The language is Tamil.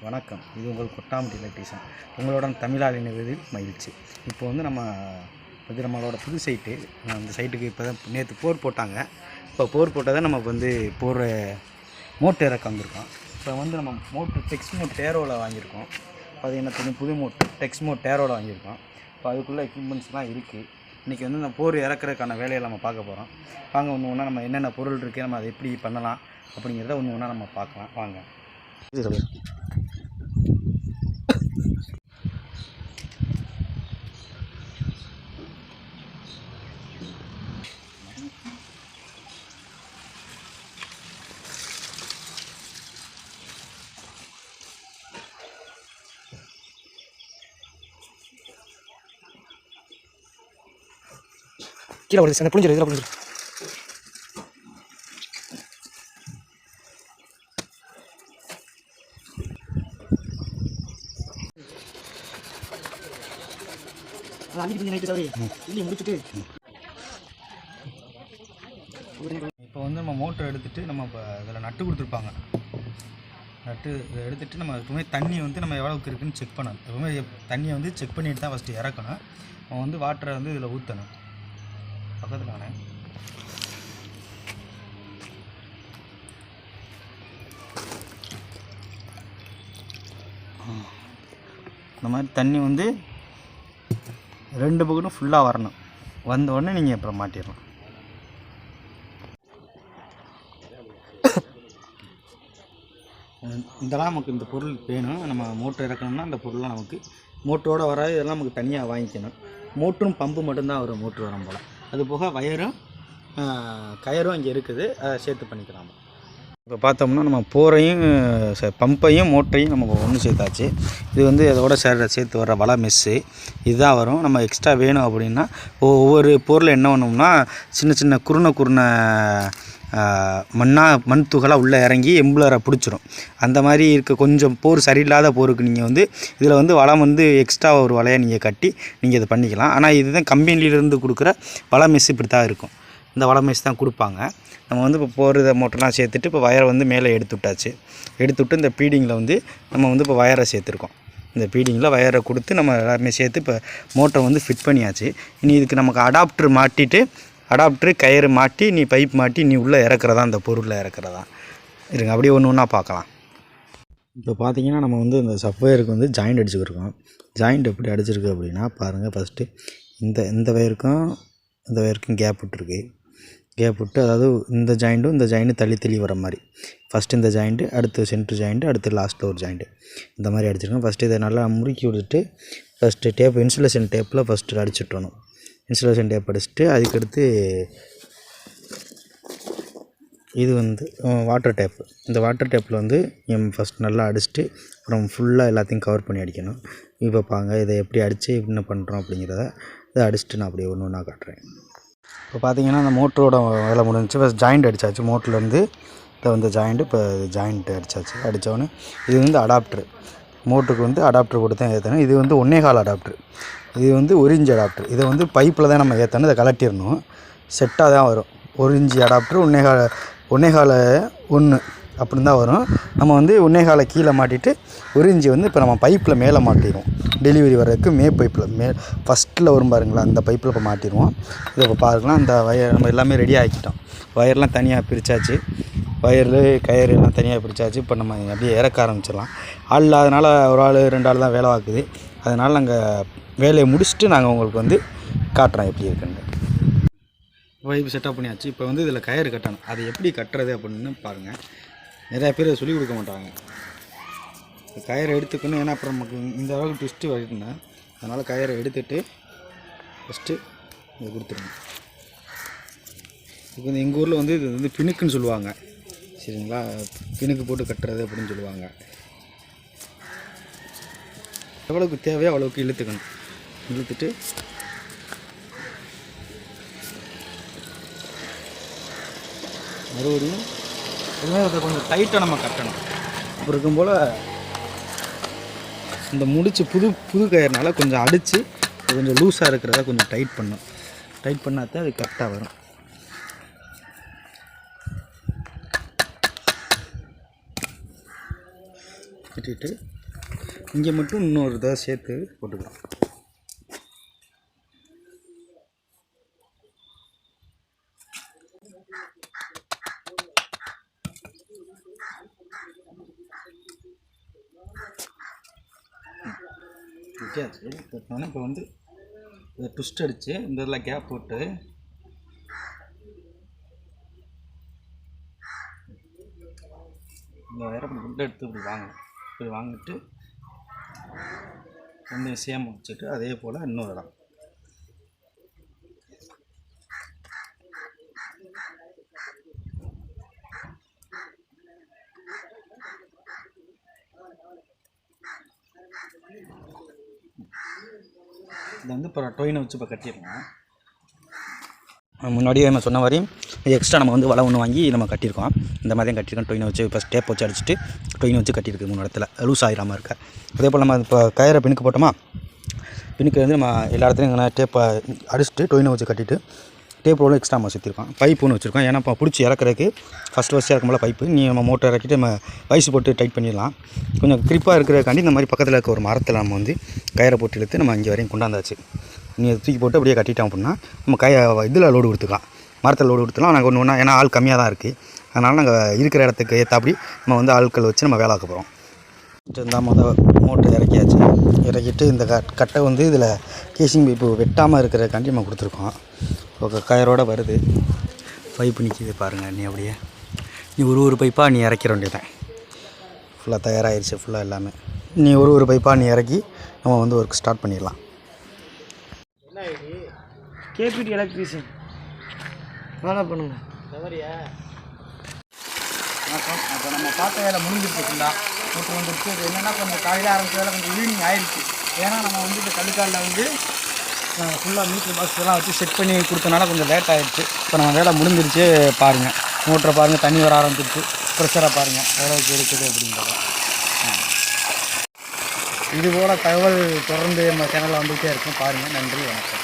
வணக்கம். இது உங்கள் கொட்டாம்பட்டி எலக்ட்ரீஷியன். உங்களுடன் தமிழால் இணைவதில் மகிழ்ச்சி. இப்போ வந்து நம்மளோட புது சைட்டு. அந்த சைட்டுக்கு இப்போ தான் நேற்று போர் போட்டாங்க. இப்போ போர் போட்டால் தான் நம்ம வந்து மோட்டர் இறக்க வந்திருக்கோம். இப்போ வந்து நம்ம மோட்டர் டெக்ஸ்மோ டேரோவில் வாங்கியிருக்கோம். அது என்ன புது மோட்டர் டெக்ஸ்மோ டேரோவில் வாங்கியிருக்கோம். இப்போ அதுக்குள்ளே எக்யூப்மெண்ட்ஸ்லாம் இருக்குது. இன்றைக்கி வந்து நம்ம போர் இறக்குறதுக்கான வேலையை நம்ம பார்க்க போகிறோம். வாங்க ஒன்று ஒன்றா நம்ம என்னென்ன பொருள் இருக்குது, நம்ம அதை எப்படி பண்ணலாம் அப்படிங்கிறத ஒன்று ஒன்றா நம்ம பார்க்கலாம். வாங்க. கீழே வருது அந்த புளிஞ்சிரு இதில் புளிஞ்சிரு இப்போ வந்து நம்ம மோட்டர் எடுத்துகிட்டு நம்ம இப்போ இதில் நட்டு கொடுத்துருப்பாங்க. நட்டு இதை எடுத்துகிட்டு நம்ம எப்பவுமே தண்ணி வந்து நம்ம எவ்வளோக்கு இருக்குதுன்னு செக் பண்ணணும். எப்பவுமே தண்ணியை வந்து செக் பண்ணிட்டு தான் ஃபஸ்ட்டு இறக்கணும். நம்ம வந்து வாட்டரை வந்து இதில் ஊற்றணும். பக்கத்தில் நானே இந்த மாதிரி தண்ணி வந்து 2 பக்கமும் ஃபுல்லாக வரணும். வந்த உடனே நீங்கள் அப்புறம் மாட்டிடலாம். இதெல்லாம் நமக்கு இந்த பொருள் வேணும். நம்ம மோட்டர் இறக்கணும்னா அந்த பொருள்லாம் நமக்கு மோட்டரோடு வராது. இதெல்லாம் நமக்கு தனியாக வாங்கிக்கணும். மோட்டரும் பம்பு மட்டும்தான் வரும் மோட்ரு வரும் போல். அது போக வயரும் கயரும் இங்கே இருக்குது. அதை சேர்த்து பண்ணிக்கலாம். இப்போ பார்த்தோம்னா நம்ம பம்பையும் மோட்டரையும் நம்ம ஒன்று சேர்த்தாச்சு. இது வந்து அதோட சேர்த்து வர வலை மெஸ்ஸு இதுதான் வரும். நம்ம எக்ஸ்ட்ரா வேணும் அப்படின்னா ஒவ்வொரு பொருள் என்ன பண்ணோம்னா சின்ன குருணை மண் துகளாக உள்ளே இறங்கி எம்புலரை பிடிச்சிரும். அந்த மாதிரி இருக்க கொஞ்சம் போர் சரியில்லாத போருக்கு நீங்கள் வந்து இதில் வந்து வளம் வந்து எக்ஸ்ட்ரா ஒரு வலையை நீங்கள் கட்டி நீங்கள் இதை பண்ணிக்கலாம். ஆனால் இதுதான் கம்பெனிலேருந்து கொடுக்குற வலை மெஸ் இப்படி தான் இருக்கும். இந்த வலை மெஸ் தான் கொடுப்பாங்க. நம்ம வந்து இப்போ போகிற மோட்டர்லாம் சேர்த்துட்டு இப்போ வயரை வந்து மேலே எடுத்துவிட்டு இந்த பீடிங்கில் வந்து நம்ம வந்து இப்போ வயரை சேர்த்துருக்கோம். இந்த பீடிங்கில் வயரை கொடுத்து நம்ம எல்லாருமே சேர்த்து இப்போ மோட்டரை வந்து ஃபிட் பண்ணியாச்சு. இனி இதுக்கு நமக்கு அடாப்டரு கயிறு மாட்டி நீ பைப் மாட்டி நீ உள்ளே இறக்குறதா அந்த பொருளில் இறக்குறதா இருங்க. அப்படியே ஒன்று ஒன்றா பார்க்கலாம். இப்போ பார்த்தீங்கன்னா நம்ம வந்து இந்த சப்வயருக்கு வந்து ஜாயிண்ட் அடிச்சுக்கிருக்கோம். ஜாயிண்ட் எப்படி அடிச்சிருக்கு அப்படின்னா பாருங்கள். ஃபஸ்ட்டு இந்த வயருக்கும் கேப் விட்டுருக்கு. கேப் விட்டு அதாவது இந்த ஜாயிண்ட்டும் தள்ளி வர மாதிரி ஃபஸ்ட்டு இந்த ஜாயிண்ட்டு, அடுத்து சென்ட்ரு ஜாயிண்ட்டு, அடுத்து லாஸ்ட்டில் ஒரு ஜாயிண்ட்டு இந்த மாதிரி அடிச்சிருக்கோம். ஃபஸ்ட்டு இதை நல்லா முறுக்கி விட்டுட்டு ஃபஸ்ட்டு இன்சுலேஷன் டேப்பில் ஃபஸ்ட்டு அடிச்சுட்டணும். இன்சுலேஷன் டேப் அடிச்சுட்டு அதுக்கடுத்து இது வந்து வாட்டர் டேப்பு. இந்த வாட்டர் டேப்பில் வந்து ஃபஸ்ட் நல்லா அடிச்சுட்டு அப்புறம் ஃபுல்லாக எல்லாத்தையும் கவர் பண்ணி அடிக்கணும். இப்போ பாருங்க இதை எப்படி அடித்து என்ன பண்ணுறோம் அப்படிங்கிறத இதை அடிச்சுட்டு நான் அப்படியே ஒன்று ஒன்றா காட்டுறேன். இப்போ பார்த்தீங்கன்னா அந்த மோட்டரோட வேலை முடிஞ்சிச்சு. First joint அடித்தாச்சு. மோட்டர்லேருந்து இதை வந்து இப்போ ஜாயிண்ட் அடித்தாச்சு. அடித்தோடனே இது வந்து அடாப்டரு. மோட்டருக்கு வந்து அடாப்டர் போட்டு தான் ஏற்றணும். இது வந்து 1.25 அடாப்டர். இது வந்து 1 இன்ச் அடாப்டர். இதை வந்து பைப்பில் தான் நம்ம ஏற்றணும். இதை கலட்டிடணும். செட்டாக தான் வரும். 1 இன்ச் அடாப்டர் 1.25 அப்படின்னு தான் வரும். நம்ம வந்து 1.25 கீழே மாட்டிட்டு 1 இன்ச்சு வந்து இப்போ நம்ம பைப்பில் மேலே மாட்டிடுவோம். டெலிவரி வர்றதுக்கு பைப்பில் ஃபஸ்ட்டில் வரும் பாருங்களா, அந்த பைப்பில் இப்போ மாட்டிடுவோம். இதை இப்போ பாருங்களா, அந்த வயர் நம்ம எல்லாமே ரெடி ஆக்கிட்டோம். வயர்லாம் தனியாக பிரித்தாச்சு. கயிறு எல்லாம் தனியாக பிரித்தாச்சு. இப்போ நம்ம அப்படியே இறக்க ஆரம்பிச்சிடலாம். ஆள் இல்லாதனால ஒரு ஆள் 2 ஆள் தான் வேலை பார்க்குது. அதனால் நாங்கள் வேலையை முடிச்சுட்டு நாங்கள் உங்களுக்கு வந்து காட்டுறோம் எப்படி இருக்குன்னு. பைப்பு செட்டப் பண்ணியாச்சு. இப்போ வந்து இதில் கயிறு கட்டணும். அது எப்படி கட்டுறது அப்படின்னு பாருங்கள். நிறையா பேர் அதை சொல்லிக் கொடுக்க மாட்டாங்க. கயிறை எடுத்துக்கணும். ஏன்னா அப்புறம் நமக்கு இந்த அளவுக்கு ட்விஸ்ட்டு வரணும்னா அதனால் கயிறை எடுத்துகிட்டு ஃபஸ்ட்டு இதை கொடுத்துருங்க. இப்போ வந்து எங்கள் ஊரில் வந்து இது வந்து பிணுக்குன்னு சொல்லுவாங்க. சரிங்களா, பிணுக்கு போட்டு கட்டுறது அப்படின்னு சொல்லுவாங்க. எவ்வளோக்கு தேவையோ அவ்வளோக்கு இழுத்துக்கணும். இழுத்துட்டு மறுபடியும் அதை கொஞ்சம் டைட்டாக நம்ம கட்டணும். அப்படி இருக்கும் போல் இந்த முடிச்சு புது கயிறுனால கொஞ்சம் அடித்து கொஞ்சம் லூஸாக இருக்கிறத கொஞ்சம் டைட் பண்ணால் தான் அது கரெக்டாக வரும். கட்டிட்டு இங்கே மட்டும் இன்னொரு இதை சேர்த்து போட்டுக்கலாம். வித்தியாச்சு இப்போ வந்து இதை ட்விஸ்ட் அடித்து இந்த இதில் கேப் போட்டு இந்த வயரை ஃபுட்டு எடுத்து இப்படி வாங்கிட்டு ரெண்டையும் சேம் வச்சுட்டு அதே போல் இன்னொரு இடம் இதை வந்து இப்போ டொயினை வச்சு இப்போ கட்டிடலாம். முன்னாடியே நம்ம சொன்ன மாதிரி எக்ஸ்ட்ரா நம்ம வந்து வலை ஒன்று வாங்கி நம்ம கட்டியிருக்கோம். இந்த மாதிரி தான் கட்டியிருக்கோம். டொயினை வச்சு ஃபஸ்ட் டேப் வச்சு அடிச்சுட்டு டொயினை வச்சு கட்டியிருக்கு 3 இடத்துல லூஸ் ஆகிடாமல் இருக்க. அதே போல் நம்ம இப்போ கயிறை பின்னுக்கு போட்டோமா, பின்னுக்கு வந்து நம்ம எல்லா இடத்துலையும் டேப்பை அடிச்சுட்டு டொயினை வச்சு கட்டிட்டு டேப் ரோலும் எக்ஸ்ட்ரா நம்ம சுற்றிருக்கோம். பைப் ஒன்று வச்சுருக்கோம். ஏன்னா இப்போ பிடிச்சி இறக்குறதுக்கு ஃபஸ்ட்டு இறக்கும்போது பைப்பு நம்ம மோட்டர் இறக்கிட்டு நம்ம வயசு போட்டு டைட் பண்ணிடலாம். கொஞ்சம் கிரிப்பாக இருக்கிறதுக்காண்டி இந்த மாதிரி பக்கத்தில் இருக்க ஒரு மரத்தில் நம்ம வந்து கயிறை போட்டு இழுத்து நம்ம இங்கே வரையும் கொண்டாந்தாச்சு. நீ தூக்கி போட்டு அப்படியே கட்டிட்டோம் அப்படின்னா நம்ம இதில் லோடு கொடுத்துக்கலாம், மரத்தில் லோடு கொடுத்துக்கலாம். நாங்கள் ஒன்று ஏன்னா ஆள் கம்மியாக தான் இருக்குது. அதனால் நாங்கள் இருக்கிற இடத்துக்கு ஏற்றாப்படி நம்ம வந்து ஆட்கள் வச்சு நம்ம வேலை ஆக்க போகிறோம். இந்த மோட்டர் இறக்கிட்டு இந்த கட்டை வந்து இதில் கேசிங் பைப்பு வெட்டாமல் இருக்கிறக்காண்டி நம்ம கொடுத்துருக்கோம். இப்போ கயரோடு வருது, பைப்பு நிற்கிது பாருங்கள். நீ ஒரு பைப்பாக நீ இறக்கிற வேண்டியதான். ஃபுல்லாக தயாராகிடுச்சு. ஃபுல்லாக எல்லாமே நீ ஒரு பைப்பாக நீ இறக்கி நம்ம வந்து ஒர்க் ஸ்டார்ட் பண்ணிடலாம். கேபிடி எலக்ட்ரீஷியன் ஃபாலோ பண்ணுங்கள். வணக்கம். இப்போ நம்ம பார்த்த வேலை முடிஞ்சிருச்சுங்களா, மோட்டர் வந்துருச்சு. இது என்னென்னா கொஞ்சம் காலையில் ஆரம்பிச்ச வேலை கொஞ்சம் ஈவினிங் ஆயிடுச்சு. ஏன்னா நம்ம வந்து இந்த கல்லுக்காலில் வந்து ஃபுல்லாக மீட்டர் பாக்ஸ் எல்லாம் வச்சு செட் பண்ணி கொடுத்தனால கொஞ்சம் லேட் ஆகிடுச்சு. இப்போ நம்ம வேலை முடிஞ்சிருச்சு. பாருங்கள் மோட்டரை பாருங்கள், தண்ணி வர ஆரம்பிச்சிருச்சு. ப்ரெஷராக பாருங்கள் எவ்வளோக்கு இருக்குது அப்படின்றத. இதுபோல் தகவல் தொடர்ந்து நம்ம சேனலில் வந்துகிட்டே இருக்கும். பாருங்கள். நன்றி, வணக்கம்.